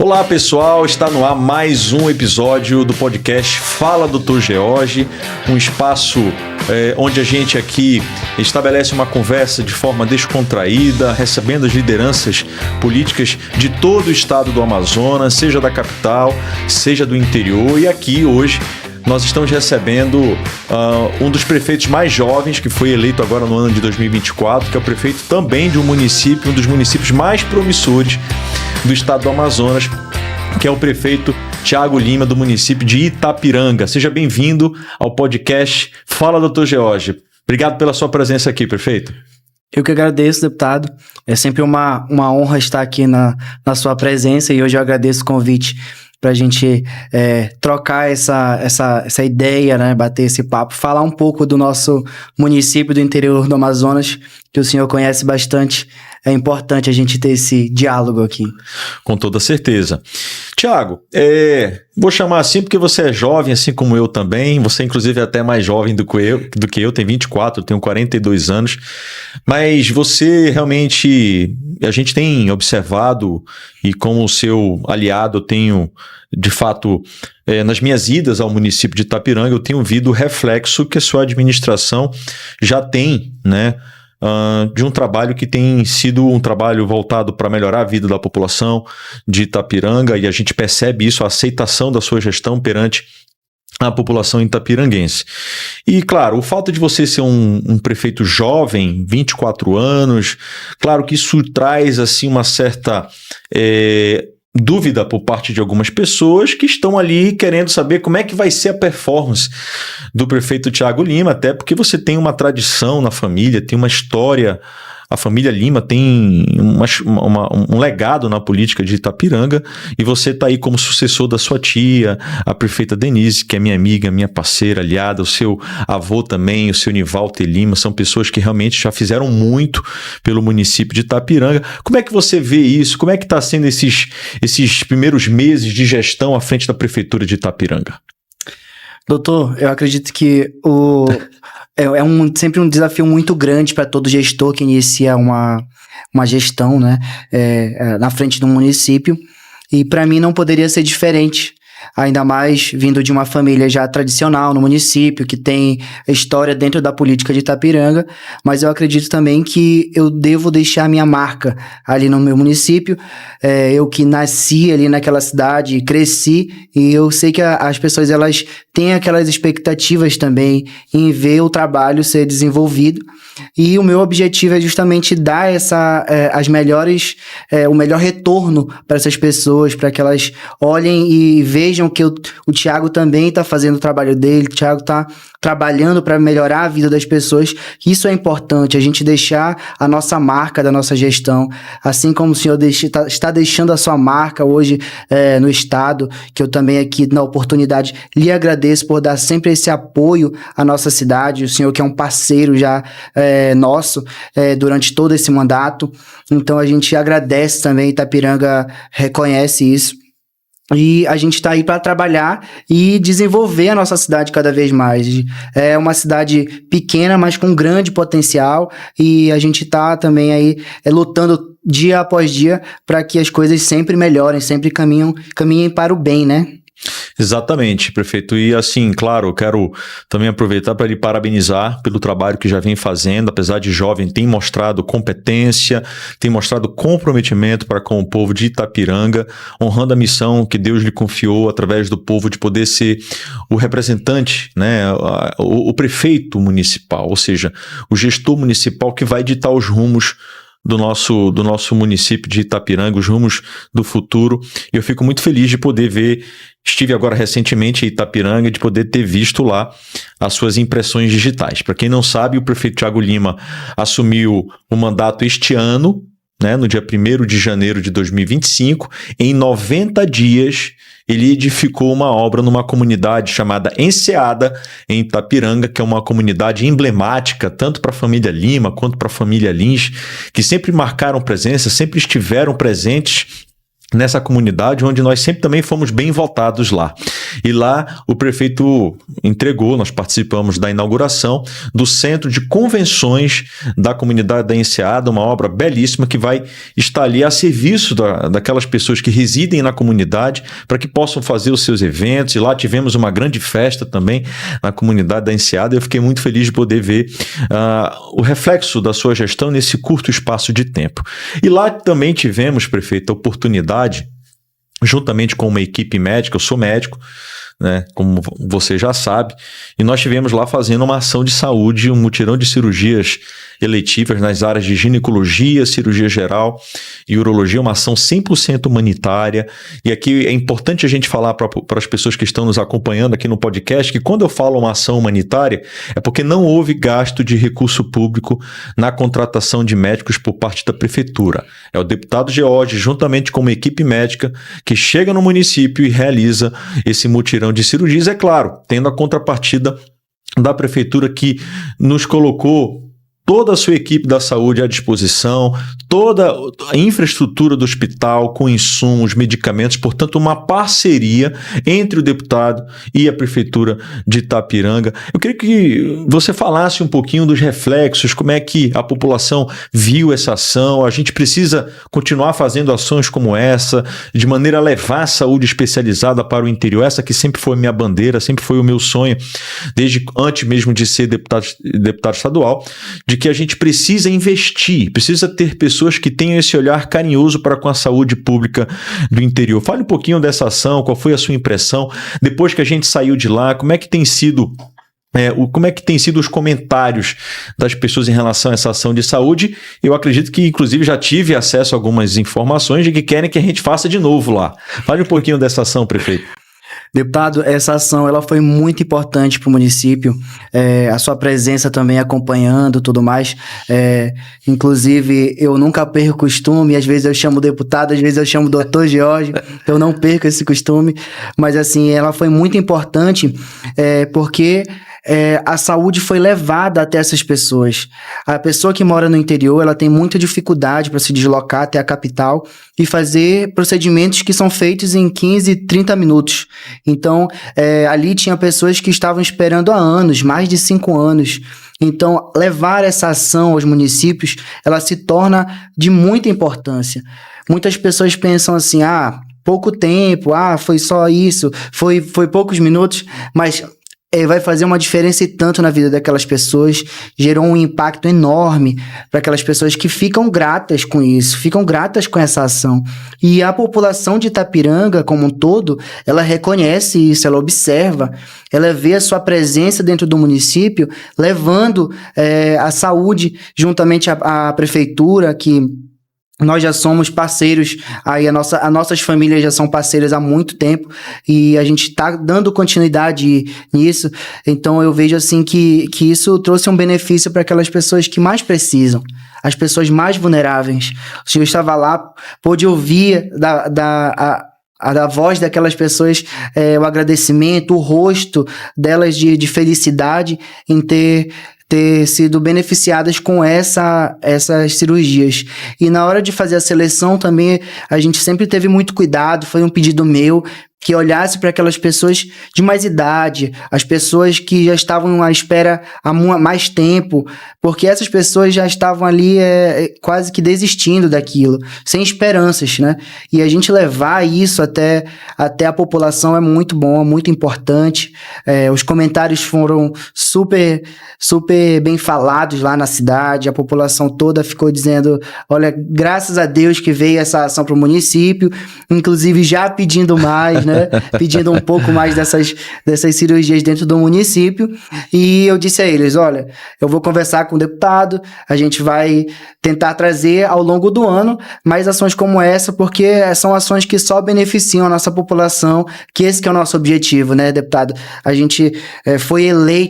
Olá pessoal, está no ar mais um episódio do podcast Fala Dr. George, um espaço onde a gente aqui estabelece uma conversa de forma descontraída, recebendo as lideranças políticas de todo o estado do Amazonas, seja da capital, seja do interior. E aqui hoje nós estamos recebendo um dos prefeitos mais jovens, que foi eleito agora no ano de 2024, que é o prefeito também de um município, um dos municípios mais promissores do estado do Amazonas, que é o prefeito Thiago Lima, do município de Itapiranga. Seja bem-vindo ao podcast Fala Dr. George. Obrigado pela sua presença aqui, prefeito. Eu que agradeço, deputado. É sempre uma honra estar aqui na sua presença e hoje eu agradeço o convite para a gente trocar essa ideia, né, bater esse papo, falar um pouco do nosso município do interior do Amazonas, que o senhor conhece bastante. É importante a gente ter esse diálogo aqui. Com toda certeza. Thiago, vou chamar assim porque você é jovem, assim como eu também. Você, inclusive, é até mais jovem do que eu. Tem 24, eu tenho 42 anos. Mas você realmente... A gente tem observado, e como seu aliado, eu tenho, de fato, nas minhas idas ao município de Itapiranga, eu tenho visto o reflexo que a sua administração já tem, né? De um trabalho que tem sido um trabalho voltado para melhorar a vida da população de Itapiranga, e a gente percebe isso, a aceitação da sua gestão perante a população itapiranguense. E claro, o fato de você ser um prefeito jovem, 24 anos, claro que isso traz assim uma certa dúvida por parte de algumas pessoas que estão ali querendo saber como é que vai ser a performance do prefeito Thiago Lima, até porque você tem uma tradição na família, tem uma história. A família Lima tem um legado na política de Itapiranga, e você está aí como sucessor da sua tia, a prefeita Denise, que é minha amiga, minha parceira, aliada, o seu avô também, o seu Nivalter Lima, são pessoas que realmente já fizeram muito pelo município de Itapiranga. Como é que você vê isso? Como é que está sendo esses primeiros meses de gestão à frente da prefeitura de Itapiranga? Doutor, eu acredito que sempre um desafio muito grande para todo gestor que inicia uma gestão, né, na frente do município, e para mim não poderia ser diferente, ainda mais vindo de uma família já tradicional no município, que tem história dentro da política de Itapiranga, mas eu acredito também que eu devo deixar minha marca ali no meu município. Eu que nasci ali naquela cidade, cresci, e eu sei que as pessoas elas têm aquelas expectativas também em ver o trabalho ser desenvolvido, e o meu objetivo é justamente dar o melhor retorno para essas pessoas, para que elas olhem e vejam que o Thiago também está fazendo o trabalho dele, o Thiago está trabalhando para melhorar a vida das pessoas. Isso é importante, a gente deixar a nossa marca da nossa gestão, assim como o senhor está deixando a sua marca hoje no estado, que eu também aqui na oportunidade lhe agradeço por dar sempre esse apoio à nossa cidade, o senhor que é um parceiro já nosso durante todo esse mandato. Então a gente agradece também, Itapiranga reconhece isso. E a gente está aí para trabalhar e desenvolver a nossa cidade cada vez mais. É uma cidade pequena, mas com grande potencial, e a gente está também aí lutando dia após dia para que as coisas sempre melhorem, sempre caminhem para o bem, né? Exatamente, prefeito. E assim, claro, eu quero também aproveitar para lhe parabenizar pelo trabalho que já vem fazendo. Apesar de jovem, tem mostrado competência, tem mostrado comprometimento para com o povo de Itapiranga, honrando a missão que Deus lhe confiou através do povo de poder ser o representante, né, o prefeito municipal, ou seja, o gestor municipal que vai ditar os rumos do nosso município de Itapiranga, os rumos do futuro. E eu fico muito feliz de poder ver, estive agora recentemente em Itapiranga, de poder ter visto lá as suas impressões digitais. Para quem não sabe, o prefeito Thiago Lima assumiu o mandato este ano, né, no dia 1º de janeiro de 2025, em 90 dias ele edificou uma obra numa comunidade chamada Enseada, em Itapiranga, que é uma comunidade emblemática, tanto para a família Lima quanto para a família Lins, que sempre marcaram presença, sempre estiveram presentes nessa comunidade, onde nós sempre também fomos bem votados lá. E lá o prefeito entregou, nós participamos da inauguração do Centro de Convenções da Comunidade da Enseada, uma obra belíssima que vai estar ali a serviço daquelas pessoas que residem na comunidade para que possam fazer os seus eventos. E lá tivemos uma grande festa também na comunidade da Enseada. Eu fiquei muito feliz de poder ver o reflexo da sua gestão nesse curto espaço de tempo. E lá também tivemos, prefeito, a oportunidade, juntamente com uma equipe médica, eu sou médico, né, como você já sabe, e nós tivemos lá fazendo uma ação de saúde, um mutirão de cirurgias eletivas nas áreas de ginecologia, cirurgia geral e urologia, uma ação 100% humanitária. E aqui é importante a gente falar para as pessoas que estão nos acompanhando aqui no podcast que quando eu falo uma ação humanitária é porque não houve gasto de recurso público na contratação de médicos por parte da prefeitura. É o deputado George, juntamente com uma equipe médica, que chega no município e realiza esse mutirão de cirurgias, é claro, tendo a contrapartida da prefeitura que nos colocou toda a sua equipe da saúde à disposição, toda a infraestrutura do hospital com insumos, medicamentos, portanto uma parceria entre o deputado e a prefeitura de Itapiranga. Eu queria que você falasse um pouquinho dos reflexos, como é que a população viu essa ação. A gente precisa continuar fazendo ações como essa, de maneira a levar a saúde especializada para o interior, essa que sempre foi minha bandeira, sempre foi o meu sonho, desde antes mesmo de ser deputado estadual, de que a gente precisa investir, precisa ter pessoas que tenham esse olhar carinhoso para com a saúde pública do interior. Fale um pouquinho dessa ação, qual foi a sua impressão, depois que a gente saiu de lá, como é que tem sido os comentários das pessoas em relação a essa ação de saúde? Eu acredito que, inclusive, já tive acesso a algumas informações de que querem que a gente faça de novo lá. Fale um pouquinho dessa ação, prefeito. Deputado, essa ação ela foi muito importante para o município, a sua presença também acompanhando tudo mais, inclusive eu nunca perco o costume, às vezes eu chamo deputado, às vezes eu chamo doutor George, eu não perco esse costume, mas assim, ela foi muito importante porque a saúde foi levada até essas pessoas. A pessoa que mora no interior, ela tem muita dificuldade para se deslocar até a capital e fazer procedimentos que são feitos em 15, 30 minutos. Então, ali tinha pessoas que estavam esperando há anos, mais de 5 anos. Então, levar essa ação aos municípios, ela se torna de muita importância. Muitas pessoas pensam assim, pouco tempo, foi só isso, foi poucos minutos, mas vai fazer uma diferença e tanto na vida daquelas pessoas, gerou um impacto enorme para aquelas pessoas que ficam gratas com isso, ficam gratas com essa ação. E a população de Itapiranga, como um todo, ela reconhece isso, ela observa, ela vê a sua presença dentro do município, levando a saúde juntamente à prefeitura, que nós já somos parceiros, aí as nossas famílias já são parceiras há muito tempo e a gente está dando continuidade nisso. Então eu vejo assim que isso trouxe um benefício para aquelas pessoas que mais precisam, as pessoas mais vulneráveis. O senhor estava lá, pôde ouvir da voz daquelas pessoas, o agradecimento, o rosto delas de felicidade em ter sido beneficiadas com essas cirurgias. E na hora de fazer a seleção também, a gente sempre teve muito cuidado, foi um pedido meu, que olhasse para aquelas pessoas de mais idade, as pessoas que já estavam à espera há mais tempo, porque essas pessoas já estavam ali quase que desistindo daquilo, sem esperanças, né? E a gente levar isso até a população é muito bom, é muito importante. Os comentários foram super, super bem falados lá na cidade, a população toda ficou dizendo, olha, graças a Deus que veio essa ação para o município, inclusive já pedindo mais, né? Pedindo um pouco mais dessas cirurgias dentro do município. E eu disse a eles, olha, eu vou conversar com o deputado, a gente vai tentar trazer ao longo do ano mais ações como essa, porque são ações que só beneficiam a nossa população, que esse que é o nosso objetivo, né, deputado? A gente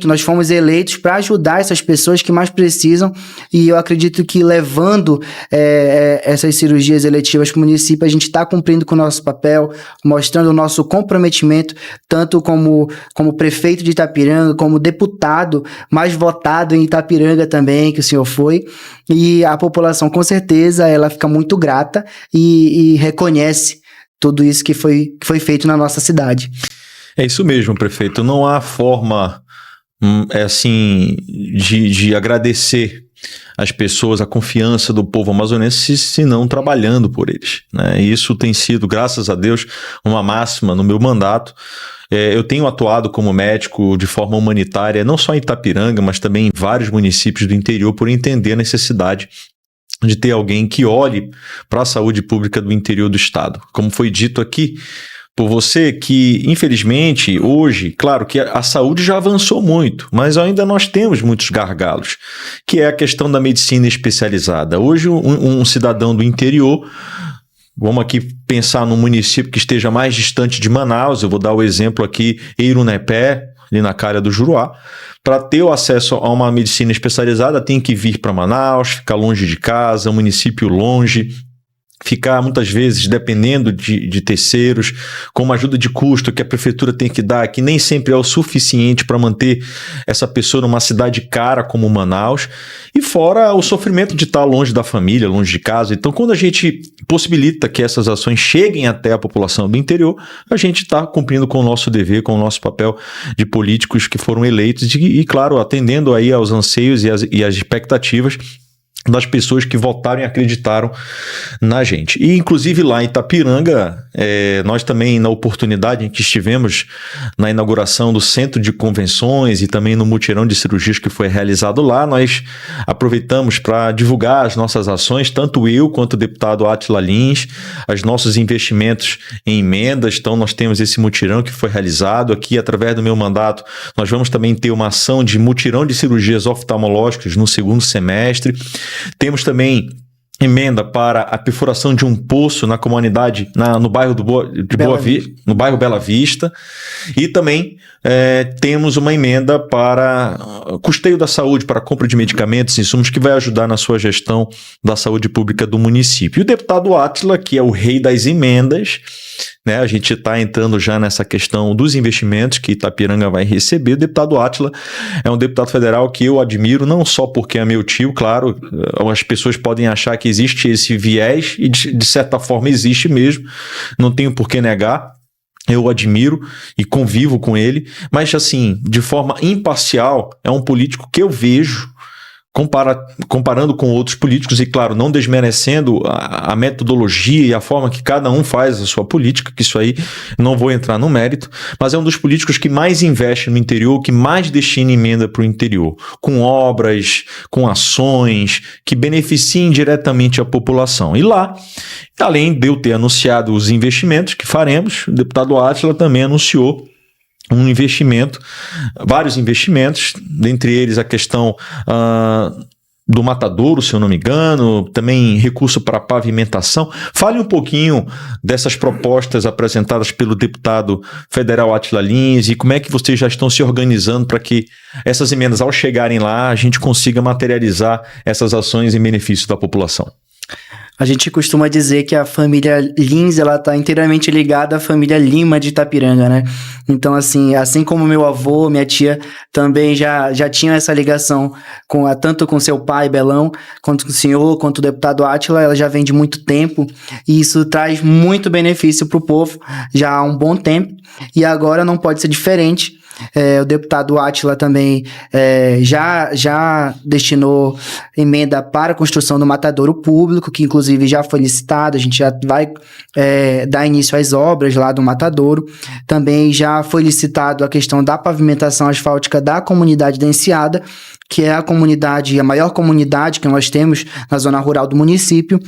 nós fomos eleitos para ajudar essas pessoas que mais precisam, e eu acredito que levando essas cirurgias eletivas para o município, a gente está cumprindo com o nosso papel, mostrando o nosso comprometimento, tanto como prefeito de Itapiranga, como deputado mais votado em Itapiranga também, que o senhor foi, e a população, com certeza, ela fica muito grata e reconhece tudo isso que foi feito na nossa cidade. É isso mesmo, prefeito. Não há forma assim de agradecer às pessoas a confiança do povo amazonense se não trabalhando por eles, né? E isso tem sido, graças a Deus, uma máxima no meu mandato. Eu tenho atuado como médico de forma humanitária, não só em Itapiranga, mas também em vários municípios do interior, por entender a necessidade de ter alguém que olhe para a saúde pública do interior do estado. Como foi dito aqui por você, que infelizmente hoje, claro que a saúde já avançou muito, mas ainda nós temos muitos gargalos, que é a questão da medicina especializada. Hoje um cidadão do interior, vamos aqui pensar num município que esteja mais distante de Manaus, eu vou dar o exemplo aqui, Eirunepé, ali na Calha do Juruá, para ter o acesso a uma medicina especializada tem que vir para Manaus, ficar longe de casa, um município longe, ficar muitas vezes dependendo de terceiros, com uma ajuda de custo que a prefeitura tem que dar, que nem sempre é o suficiente para manter essa pessoa numa cidade cara como Manaus, e fora o sofrimento de estar longe da família, longe de casa. Então, quando a gente possibilita que essas ações cheguem até a população do interior, a gente está cumprindo com o nosso dever, com o nosso papel de políticos que foram eleitos e claro, atendendo aí aos anseios e às expectativas das pessoas que votaram e acreditaram na gente. E inclusive lá em Itapiranga, nós também na oportunidade em que estivemos na inauguração do Centro de Convenções e também no mutirão de cirurgias que foi realizado lá, nós aproveitamos para divulgar as nossas ações, tanto eu quanto o deputado Átila Lins, os nossos investimentos em emendas. Então nós temos esse mutirão que foi realizado aqui através do meu mandato. Nós vamos também ter uma ação de mutirão de cirurgias oftalmológicas no segundo semestre. Temos também emenda para a perfuração de um poço na comunidade, no bairro no bairro Bela Vista, e também temos uma emenda para custeio da saúde, para compra de medicamentos e insumos, que vai ajudar na sua gestão da saúde pública do município. E o deputado Átila, que é o rei das emendas, né, a gente está entrando já nessa questão dos investimentos que Itapiranga vai receber. O deputado Átila é um deputado federal que eu admiro, não só porque é meu tio, claro, as pessoas podem achar que existe esse viés, e de certa forma existe mesmo, não tenho por que negar. Eu o admiro e convivo com ele, mas assim, de forma imparcial, é um político que eu vejo, comparando com outros políticos, e claro, não desmerecendo a metodologia e a forma que cada um faz a sua política, que isso aí não vou entrar no mérito, mas é um dos políticos que mais investe no interior, que mais destina emenda para o interior, com obras, com ações que beneficiem diretamente a população. E lá, além de eu ter anunciado os investimentos que faremos, o deputado Átila também anunciou vários investimentos, dentre eles a questão do matadouro, se eu não me engano, também recurso para pavimentação. Fale um pouquinho dessas propostas apresentadas pelo deputado federal Átila Lins e como é que vocês já estão se organizando para que essas emendas, ao chegarem lá, a gente consiga materializar essas ações em benefício da população. A gente costuma dizer que a família Lins, ela tá inteiramente ligada à família Lima de Itapiranga, né? Então, assim como meu avô, minha tia também já tinham essa ligação tanto com seu pai, Belão, quanto com o senhor, quanto o deputado Átila, ela já vem de muito tempo, e isso traz muito benefício para o povo já há um bom tempo, e agora não pode ser diferente. O deputado Átila também já destinou emenda para a construção do matadouro público, que inclusive já foi licitado, a gente já vai dar início às obras lá do matadouro. Também já foi licitado a questão da pavimentação asfáltica da comunidade da Enseada, que é a maior comunidade que nós temos na zona rural do município.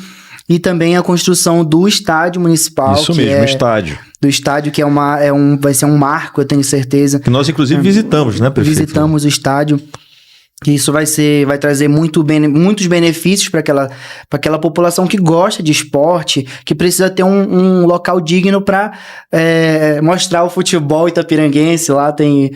E também a construção do estádio municipal. Isso mesmo, estádio. Do estádio, que vai ser um marco, eu tenho certeza. Que nós, inclusive, visitamos, né, prefeito? Visitamos o estádio. Isso vai trazer muitos benefícios para aquela população que gosta de esporte, que precisa ter um local digno para mostrar o futebol itapiranguense. Lá tem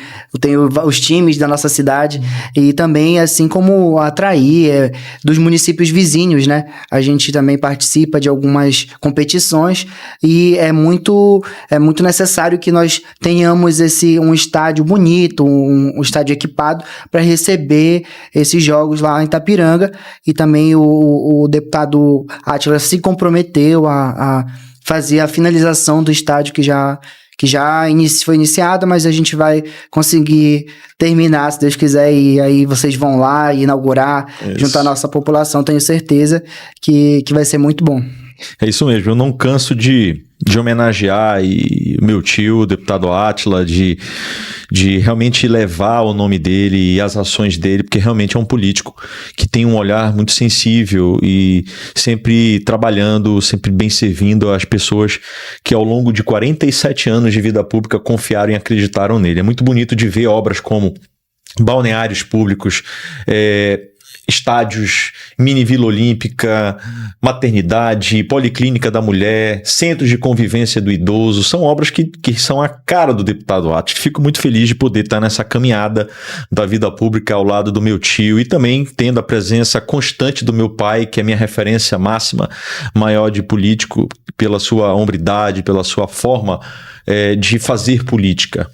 os times da nossa cidade, e também, assim como atrair dos municípios vizinhos, né? A gente também participa de algumas competições, e é muito necessário que nós tenhamos um estádio bonito, um estádio equipado para receber esses jogos lá em Itapiranga. E também o deputado Átila se comprometeu a fazer a finalização do estádio que já que já foi iniciada, mas a gente vai conseguir terminar, se Deus quiser, e aí vocês vão lá e inaugurar, juntar a nossa população, tenho certeza que vai ser muito bom. É isso mesmo, eu não canso de homenagear meu tio, o deputado Átila, de realmente levar o nome dele e as ações dele, porque realmente é um político que tem um olhar muito sensível e sempre trabalhando, sempre bem servindo às pessoas que ao longo de 47 anos de vida pública confiaram e acreditaram nele. É muito bonito de ver obras como balneários públicos, estádios, mini Vila Olímpica, maternidade, policlínica da mulher, centros de convivência do idoso, são obras que são a cara do deputado Átila. Fico muito feliz de poder estar nessa caminhada da vida pública ao lado do meu tio e também tendo a presença constante do meu pai, que é minha referência máxima, maior de político, pela sua hombridade, pela sua forma de fazer política.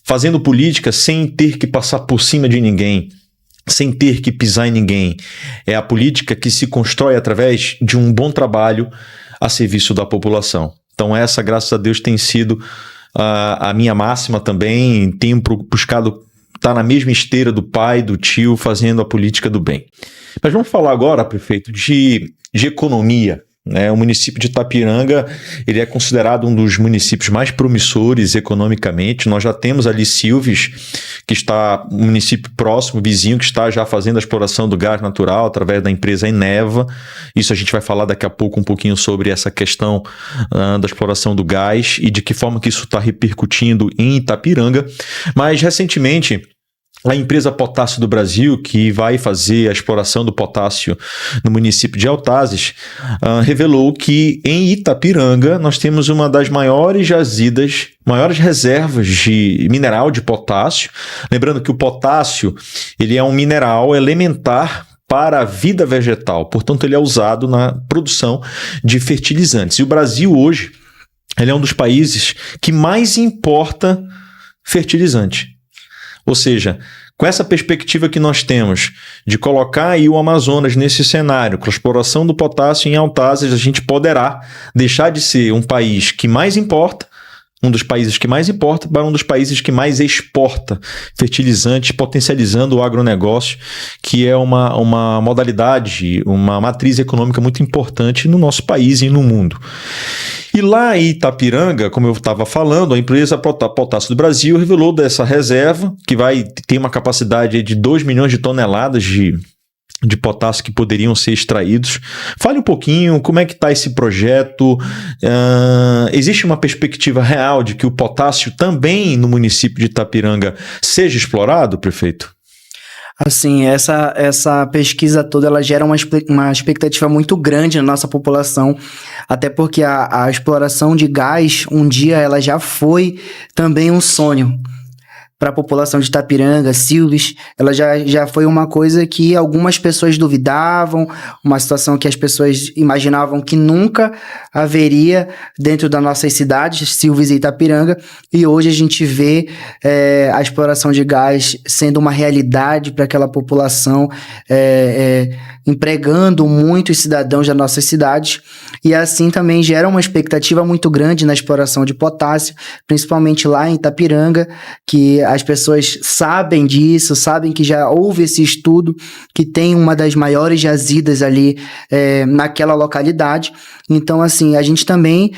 Fazendo política sem ter que passar por cima de ninguém, sem ter que pisar em ninguém. É a política que se constrói através de um bom trabalho a serviço da população. Então essa, graças a Deus, tem sido a minha máxima também. Tenho buscado estar na mesma esteira do pai, do tio, fazendo a política do bem. Mas vamos falar agora, prefeito, de economia. O município de Itapiranga, ele é considerado um dos municípios mais promissores economicamente. Nós já temos ali Silves, que está um município próximo, vizinho, que está já fazendo a exploração do gás natural através da empresa Eneva. Isso a gente vai falar daqui a pouco um pouquinho sobre essa questão da exploração do gás e de que forma que isso está repercutindo em Itapiranga. Mas recentemente, a empresa Potássio do Brasil, que vai fazer a exploração do potássio no município de Altazes, revelou que em Itapiranga nós temos uma das maiores jazidas, maiores reservas de mineral de potássio. Lembrando que o potássio ele é um mineral elementar para a vida vegetal, portanto ele é usado na produção de fertilizantes. E o Brasil hoje ele é um dos países que mais importa fertilizante. Ou seja, com essa perspectiva que nós temos de colocar aí o Amazonas nesse cenário, com a exploração do potássio em Altazes, a gente poderá deixar de ser um país que mais importa, um dos países que mais importa, para um dos países que mais exporta fertilizantes, potencializando o agronegócio, que é uma modalidade, uma matriz econômica muito importante no nosso país e no mundo. E lá em Itapiranga, como eu estava falando, a empresa Potássio do Brasil revelou dessa reserva, que vai ter uma capacidade de 2 milhões de toneladas de potássio que poderiam ser extraídos. Fale um pouquinho como é que está esse projeto. Existe uma perspectiva real de que o potássio também no município de Itapiranga seja explorado, prefeito? Assim, essa pesquisa toda, ela gera uma expectativa muito grande na nossa população, até porque a exploração de gás, um dia ela já foi também um sonho para a população de Itapiranga, Silves. Ela já foi uma coisa que algumas pessoas duvidavam, uma situação que as pessoas imaginavam que nunca haveria dentro das nossas cidades, Silves e Itapiranga, e hoje a gente vê a exploração de gás sendo uma realidade para aquela população, empregando muitos cidadãos das nossas cidades, e assim também gera uma expectativa muito grande na exploração de potássio, principalmente lá em Itapiranga, que as pessoas sabem disso, sabem que já houve esse estudo, que tem uma das maiores jazidas ali naquela localidade. Então, assim, a gente também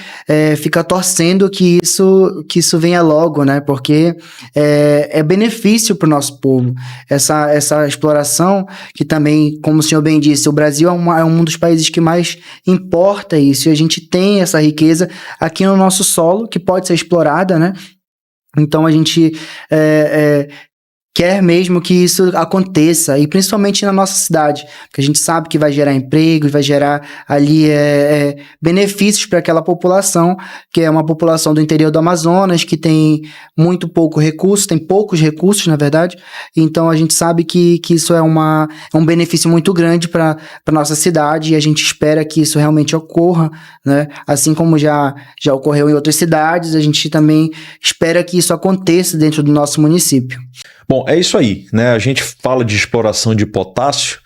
fica torcendo que isso venha logo, né? Porque é benefício para o nosso povo. Essa exploração, que também, como o senhor bem disse, o Brasil é um dos países que mais importa isso, e a gente tem essa riqueza aqui no nosso solo, que pode ser explorada, né? Então a gente quer mesmo que isso aconteça, e principalmente na nossa cidade, porque a gente sabe que vai gerar empregos, vai gerar ali benefícios para aquela população, que é uma população do interior do Amazonas, que tem muito pouco recurso, tem poucos recursos, na verdade. Então a gente sabe que isso é um benefício muito grande para a nossa cidade, e a gente espera que isso realmente ocorra, né? Assim como já ocorreu em outras cidades, a gente também espera que isso aconteça dentro do nosso município. Bom, é isso aí, né? A gente fala de exploração de potássio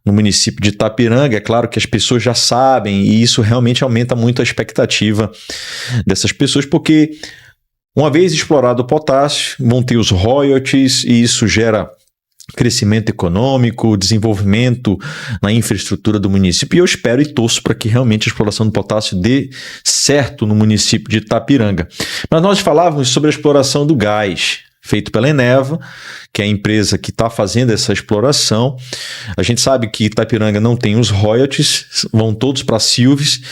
no município de Itapiranga. É claro que as pessoas já sabem, e isso realmente aumenta muito a expectativa dessas pessoas, porque Uma vez explorado o potássio, vão ter os royalties e isso gera crescimento econômico, desenvolvimento na infraestrutura do município. E eu espero e torço para que realmente a exploração do potássio dê certo no município de Itapiranga. Mas nós falávamos sobre a exploração do gás, feito pela Eneva, que é a empresa que está fazendo essa exploração. A gente sabe que Itapiranga não tem os royalties, vão todos para a Silves,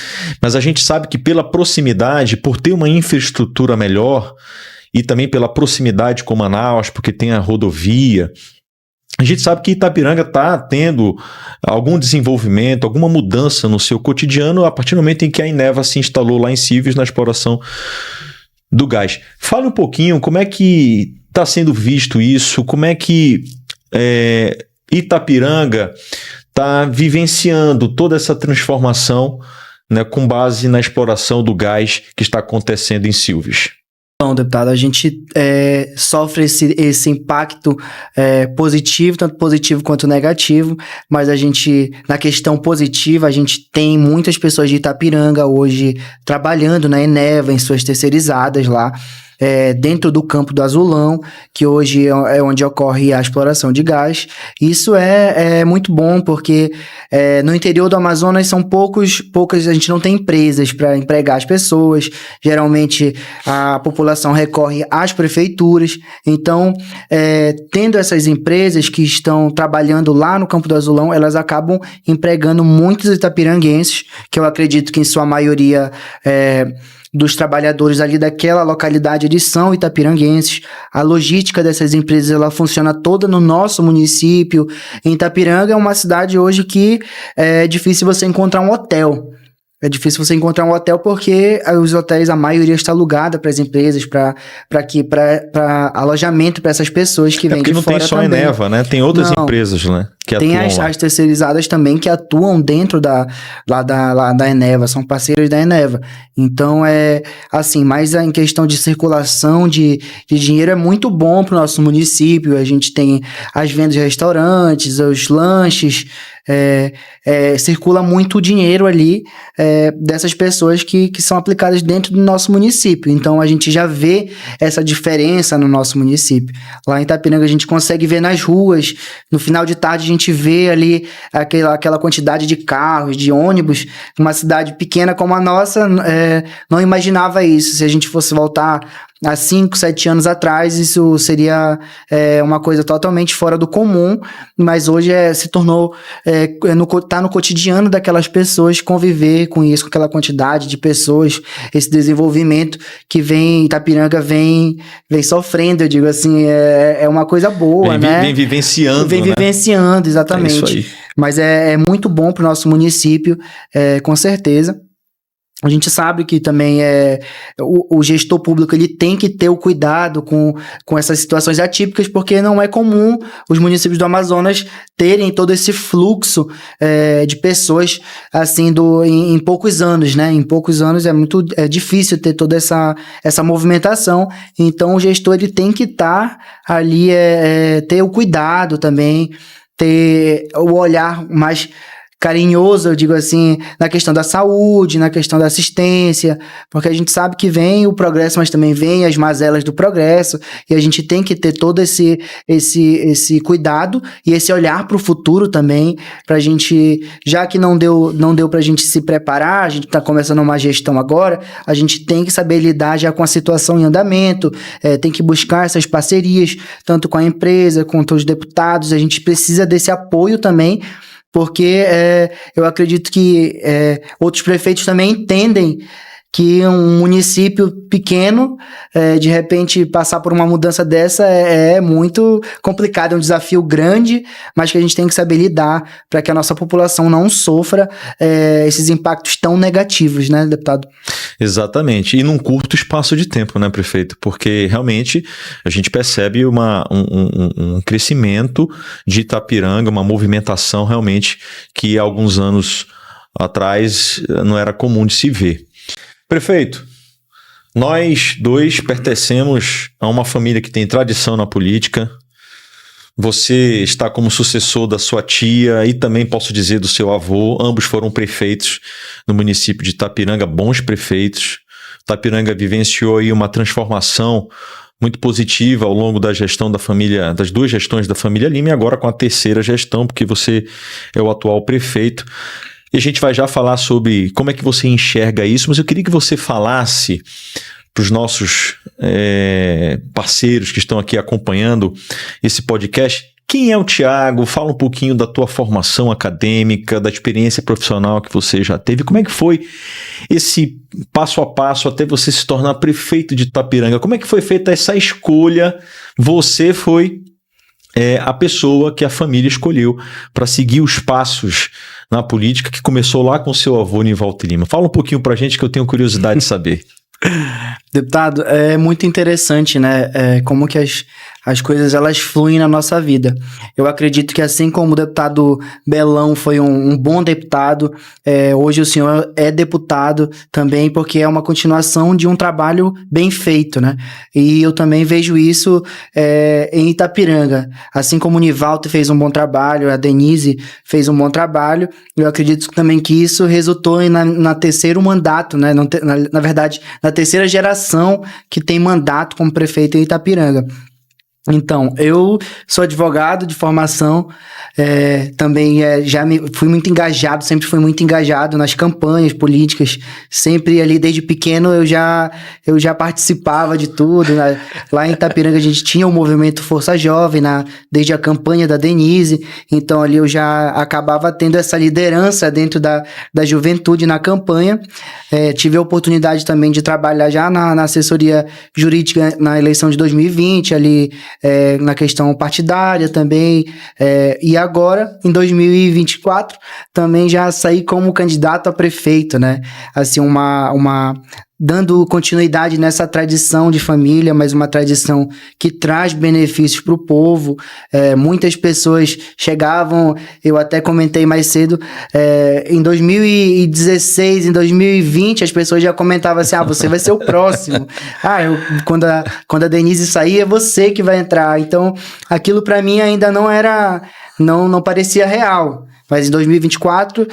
mas a gente sabe que pela proximidade, por ter uma infraestrutura melhor e também pela proximidade com Manaus, porque tem a rodovia, a gente sabe que Itapiranga está tendo algum desenvolvimento, alguma mudança no seu cotidiano a partir do momento em que a Eneva se instalou lá em Silves na exploração do gás. Fale um pouquinho como é que está sendo visto isso, como é que Itapiranga está vivenciando toda essa transformação, né, com base na exploração do gás que está acontecendo em Silves. Então, deputado, a gente sofre esse impacto positivo, tanto positivo quanto negativo, mas a gente, na questão positiva, a gente tem muitas pessoas de Itapiranga hoje trabalhando na Eneva, em suas terceirizadas lá, dentro do campo do Azulão, que hoje é onde ocorre a exploração de gás. Isso é muito bom, porque no interior do Amazonas são poucas, a gente não tem empresas para empregar as pessoas, geralmente a população recorre às prefeituras, então tendo essas empresas que estão trabalhando lá no campo do Azulão, elas acabam empregando muitos itapiranguenses, que eu acredito que em sua maioria dos trabalhadores ali daquela localidade eles são itapiranguenses. A logística dessas empresas ela funciona toda no nosso município. Em Itapiranga é uma cidade hoje que é difícil você encontrar um hotel. É difícil você encontrar um hotel porque os hotéis, a maioria está alugada para as empresas, para alojamento para essas pessoas que vêm de fora. Porque não tem só a Eneva, né? Tem outras empresas, né? Que tem atuam as terceirizadas também que atuam dentro da Eneva, são parceiros da Eneva. Então, assim, mas em questão de circulação de dinheiro é muito bom para o nosso município. A gente tem as vendas de restaurantes, os lanches, circula muito dinheiro ali dessas pessoas que são aplicadas dentro do nosso município. Então, a gente já vê essa diferença no nosso município. Lá em Itapiranga, a gente consegue ver nas ruas, no final de tarde, a gente vê ali aquela quantidade de carros, de ônibus. Uma cidade pequena como a nossa não imaginava isso. Se a gente fosse voltar há 5, 7 anos atrás, isso seria uma coisa totalmente fora do comum, mas hoje se tornou, tá no cotidiano daquelas pessoas conviver com isso, com aquela quantidade de pessoas, esse desenvolvimento que Itapiranga vem sofrendo, eu digo assim, é uma coisa boa, né? Vem vivenciando, vivenciando, exatamente. É isso aí. Mas é muito bom para o nosso município, com certeza. A gente sabe que também o gestor público ele tem que ter o cuidado com essas situações atípicas, porque não é comum os municípios do Amazonas terem todo esse fluxo de pessoas assim em poucos anos, né? Em poucos anos é difícil ter toda essa movimentação, então o gestor ele tem que estar ali, ter o cuidado também, ter o olhar mais carinhoso, eu digo assim, na questão da saúde, na questão da assistência, porque a gente sabe que vem o progresso, mas também vem as mazelas do progresso, e a gente tem que ter todo esse cuidado e esse olhar para o futuro também, para a gente, já que não deu para a gente se preparar, a gente está começando uma gestão agora, a gente tem que saber lidar já com a situação em andamento, tem que buscar essas parcerias, tanto com a empresa, quanto os deputados, a gente precisa desse apoio também, porque eu acredito que outros prefeitos também entendem que um município pequeno, de repente, passar por uma mudança dessa é muito complicado, é um desafio grande, mas que a gente tem que saber lidar para que a nossa população não sofra esses impactos tão negativos, né, deputado? Exatamente, e num curto espaço de tempo, né, prefeito? Porque realmente a gente percebe um crescimento de Itapiranga, uma movimentação realmente que há alguns anos atrás não era comum de se ver. Prefeito, nós dois pertencemos a uma família que tem tradição na política. Você está como sucessor da sua tia e também posso dizer do seu avô. Ambos foram prefeitos no município de Itapiranga, bons prefeitos. Itapiranga vivenciou aí uma transformação muito positiva ao longo da gestão da família, das duas gestões da família Lima, e agora com a terceira gestão, porque você é o atual prefeito. E a gente vai já falar sobre como é que você enxerga isso, mas eu queria que você falasse para os nossos parceiros que estão aqui acompanhando esse podcast. Quem é o Thiago? Fala um pouquinho da tua formação acadêmica, da experiência profissional que você já teve. Como é que foi esse passo a passo até você se tornar prefeito de Itapiranga? Como é que foi feita essa escolha? Você foi a pessoa que a família escolheu para seguir os passos na política, que começou lá com seu avô, Nivaldo Lima. Fala um pouquinho para a gente que eu tenho curiosidade de saber. Deputado, é muito interessante, né? Como que as coisas elas fluem na nossa vida. Eu acredito que assim como o deputado Belão foi um bom deputado, hoje o senhor é deputado também, porque é uma continuação de um trabalho bem feito, né? E eu também vejo isso em Itapiranga. Assim como o Nivaldo fez um bom trabalho, a Denise fez um bom trabalho, eu acredito também que isso resultou na terceiro mandato, né? Na verdade, na terceira geração que tem mandato como prefeito em Itapiranga. Então, eu sou advogado de formação, também fui muito engajado, sempre fui muito engajado nas campanhas políticas, sempre ali desde pequeno eu já participava de tudo, né? Lá em Itapiranga a gente tinha o movimento Força Jovem, desde a campanha da Denise, então ali eu já acabava tendo essa liderança dentro da juventude na campanha. Tive a oportunidade também de trabalhar já na assessoria jurídica na eleição de 2020, ali na questão partidária também, e agora, em 2024, também já saí como candidato a prefeito, né? Assim, dando continuidade nessa tradição de família, mas uma tradição que traz benefícios para o povo. Muitas pessoas chegavam, eu até comentei mais cedo, em 2016, em 2020, as pessoas já comentavam assim, você vai ser o próximo. Quando a Denise sair, é você que vai entrar. Então, aquilo para mim ainda não parecia real. Mas em 2024,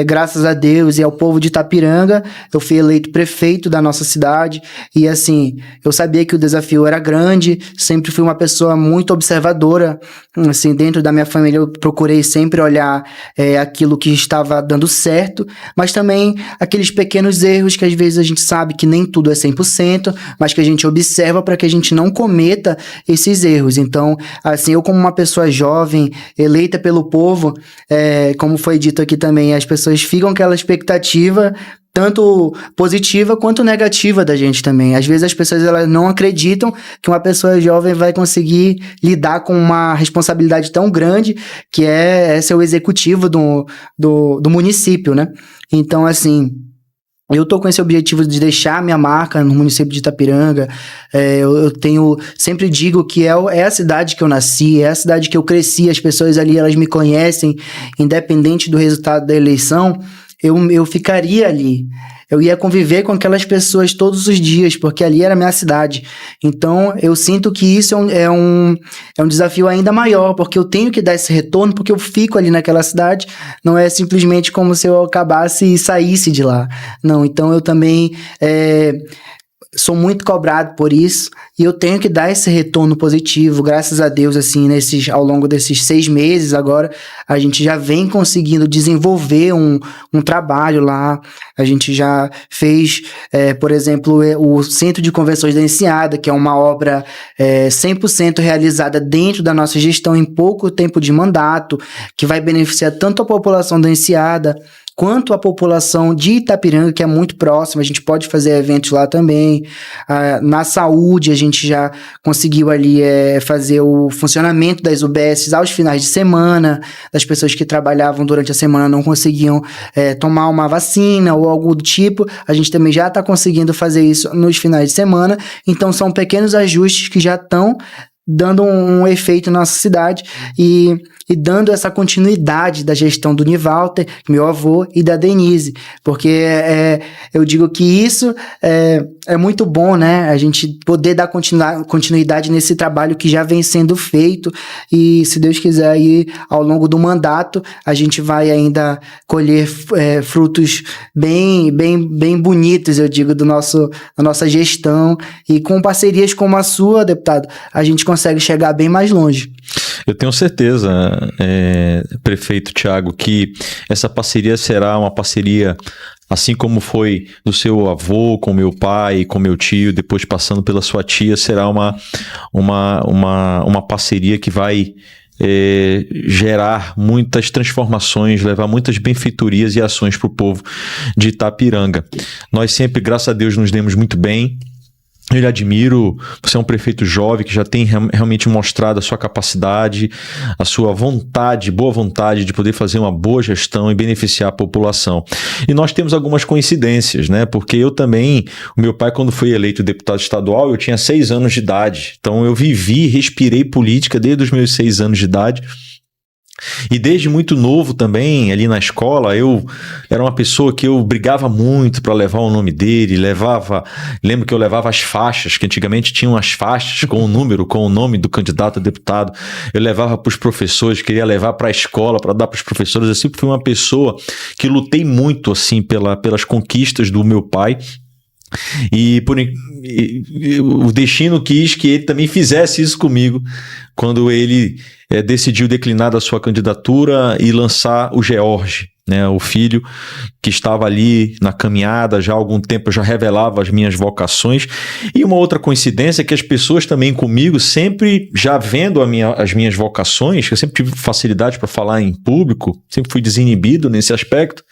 graças a Deus e ao povo de Itapiranga, eu fui eleito prefeito da nossa cidade. E assim, eu sabia que o desafio era grande, sempre fui uma pessoa muito observadora. Assim, dentro da minha família, eu procurei sempre olhar aquilo que estava dando certo, mas também aqueles pequenos erros que às vezes a gente sabe que nem tudo é 100%, mas que a gente observa para que a gente não cometa esses erros. Então, assim, eu como uma pessoa jovem, eleita pelo povo, como foi dito aqui também, as pessoas ficam com aquela expectativa tanto positiva quanto negativa da gente também. Às vezes as pessoas elas não acreditam que uma pessoa jovem vai conseguir lidar com uma responsabilidade tão grande que é ser o executivo do município, né? Então, assim, eu tô com esse objetivo de deixar minha marca no município de Itapiranga. Sempre digo que é a cidade que eu nasci, é a cidade que eu cresci, as pessoas ali, elas me conhecem, independente do resultado da eleição, eu ficaria ali. Eu ia conviver com aquelas pessoas todos os dias, porque ali era a minha cidade. Então, eu sinto que isso é um desafio ainda maior, porque eu tenho que dar esse retorno, porque eu fico ali naquela cidade. Não é simplesmente como se eu acabasse e saísse de lá. Não, então eu também sou muito cobrado por isso e eu tenho que dar esse retorno positivo. Graças a Deus, assim, ao longo desses 6 meses agora, a gente já vem conseguindo desenvolver um trabalho lá. A gente já fez, por exemplo, o Centro de Convenções da Enseada, que é uma obra 100% realizada dentro da nossa gestão em pouco tempo de mandato, que vai beneficiar tanto a população da Enseada quanto a população de Itapiranga, que é muito próxima. A gente pode fazer eventos lá também. Na saúde, a gente já conseguiu ali fazer o funcionamento das UBSs aos finais de semana. Das pessoas que trabalhavam durante a semana não conseguiam tomar uma vacina ou algo do tipo. A gente também já está conseguindo fazer isso nos finais de semana. Então, são pequenos ajustes que já estão dando um efeito na nossa cidade, e e dando essa continuidade da gestão do Nivalter, meu avô, e da Denise, porque eu digo que isso é muito bom, né? A gente poder dar continuidade nesse trabalho que já vem sendo feito, e se Deus quiser, aí, ao longo do mandato, a gente vai ainda colher frutos bem bonitos, eu digo, da nossa gestão, e com parcerias como a sua, deputado, a gente consegue chegar bem mais longe. Eu tenho certeza, prefeito Thiago, que essa parceria será uma parceria, assim como foi do seu avô, com meu pai, com meu tio, depois passando pela sua tia, será uma parceria que vai gerar muitas transformações, levar muitas benfeitorias e ações para o povo de Itapiranga. Nós sempre, graças a Deus, nos demos muito bem. Eu lhe admiro, você é um prefeito jovem que já tem realmente mostrado a sua capacidade, a sua vontade, boa vontade de poder fazer uma boa gestão e beneficiar a população. E nós temos algumas coincidências, né? Porque eu também, o meu pai, quando foi eleito deputado estadual, eu tinha 6 anos de idade. Então eu vivi, respirei política desde os meus 6 anos de idade. E desde muito novo também, ali na escola, eu era uma pessoa que eu brigava muito para levar o nome dele, lembro que eu levava as faixas, que antigamente tinham as faixas com o número, com o nome do candidato a deputado, eu levava para os professores, queria levar para a escola, para dar para os professores. Eu sempre fui uma pessoa que lutei muito assim pelas conquistas do meu pai. E o destino quis que ele também fizesse isso comigo quando ele decidiu declinar da sua candidatura e lançar o George, né, o filho que estava ali na caminhada já há algum tempo. Eu já revelava as minhas vocações. E uma outra coincidência é que as pessoas também comigo, sempre já vendo as minhas vocações, eu sempre tive facilidade para falar em público, sempre fui desinibido nesse aspecto.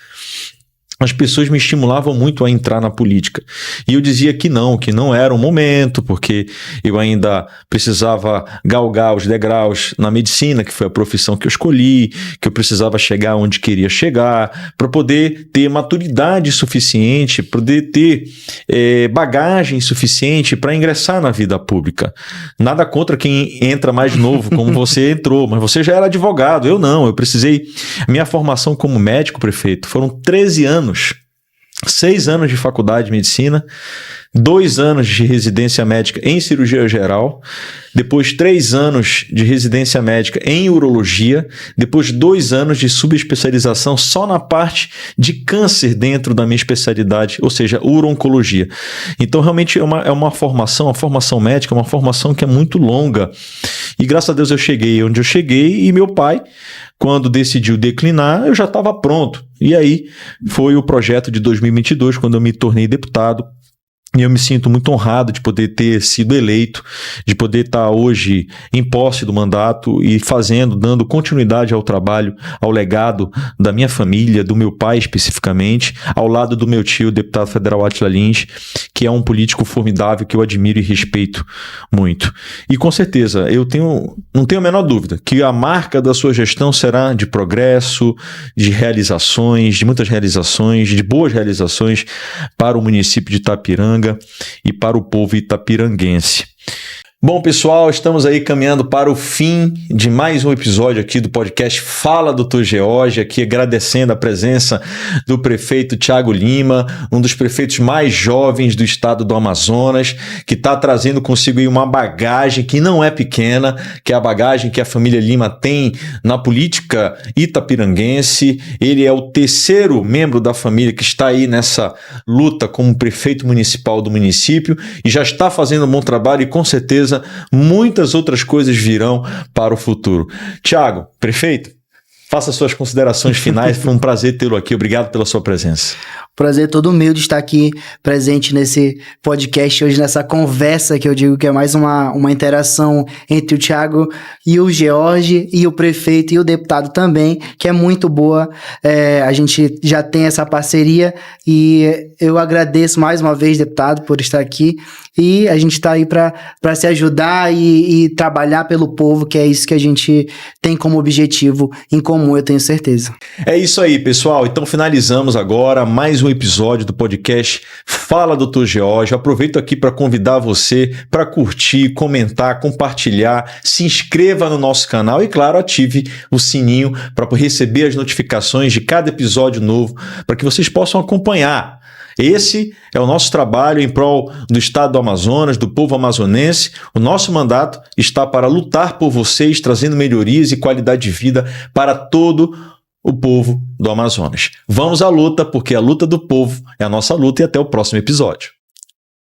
As pessoas me estimulavam muito a entrar na política. E eu dizia que não era o momento, porque eu ainda precisava galgar os degraus na medicina, que foi a profissão que eu escolhi, que eu precisava chegar onde queria chegar, para poder ter maturidade suficiente, poder ter bagagem suficiente para ingressar na vida pública. Nada contra quem entra mais novo, como você entrou, mas você já era advogado, eu não. Eu precisei... Minha formação como médico, prefeito, foram 13 anos. 6 anos de faculdade de medicina, 2 anos de residência médica em cirurgia geral, depois 3 anos de residência médica em urologia, depois 2 anos de subespecialização só na parte de câncer dentro da minha especialidade, ou seja, uro-oncologia. Então, realmente é uma formação, a formação médica é uma formação que é muito longa. E graças a Deus eu cheguei onde eu cheguei, e meu pai, quando decidiu declinar, eu já estava pronto. E aí foi o projeto de 2022, quando eu me tornei deputado. E eu me sinto muito honrado de poder ter sido eleito, de poder estar hoje em posse do mandato e dando continuidade ao trabalho, ao legado da minha família, do meu pai especificamente, ao lado do meu tio, o deputado federal Átila Lins, que é um político formidável que eu admiro e respeito muito. E com certeza, não tenho a menor dúvida que a marca da sua gestão será de progresso, de realizações, de muitas realizações, de boas realizações para o município de Itapiranga e para o povo itapiranguense. Bom, pessoal, estamos aí caminhando para o fim de mais um episódio aqui do podcast Fala Dr. George, aqui agradecendo a presença do prefeito Thiago Lima, um dos prefeitos mais jovens do estado do Amazonas, que está trazendo consigo aí uma bagagem que não é pequena, que é a bagagem que a família Lima tem na política itapiranguense. Ele é o 3º membro da família que está aí nessa luta como prefeito municipal do município e já está fazendo um bom trabalho, e com certeza muitas outras coisas virão para o futuro. Thiago, prefeito, faça suas considerações finais. Foi um prazer tê-lo aqui. Obrigado pela sua presença. Prazer todo meu de estar aqui presente nesse podcast hoje, nessa conversa que eu digo que é mais uma interação entre o Thiago e o George e o prefeito e o deputado também, que é muito boa. A gente já tem essa parceria e eu agradeço mais uma vez, deputado, por estar aqui, e a gente está aí para se ajudar e trabalhar pelo povo, que é isso que a gente tem como objetivo em comum, eu tenho certeza. É isso aí, pessoal. Então finalizamos agora mais um um episódio do podcast Fala Dr. George. Aproveito aqui para convidar você para curtir, comentar, compartilhar, se inscreva no nosso canal e, claro, ative o sininho para receber as notificações de cada episódio novo, para que vocês possam acompanhar. Esse é o nosso trabalho em prol do estado do Amazonas, do povo amazonense. O nosso mandato está para lutar por vocês, trazendo melhorias e qualidade de vida para todo o povo do Amazonas. Vamos à luta, porque a luta do povo é a nossa luta, e até o próximo episódio.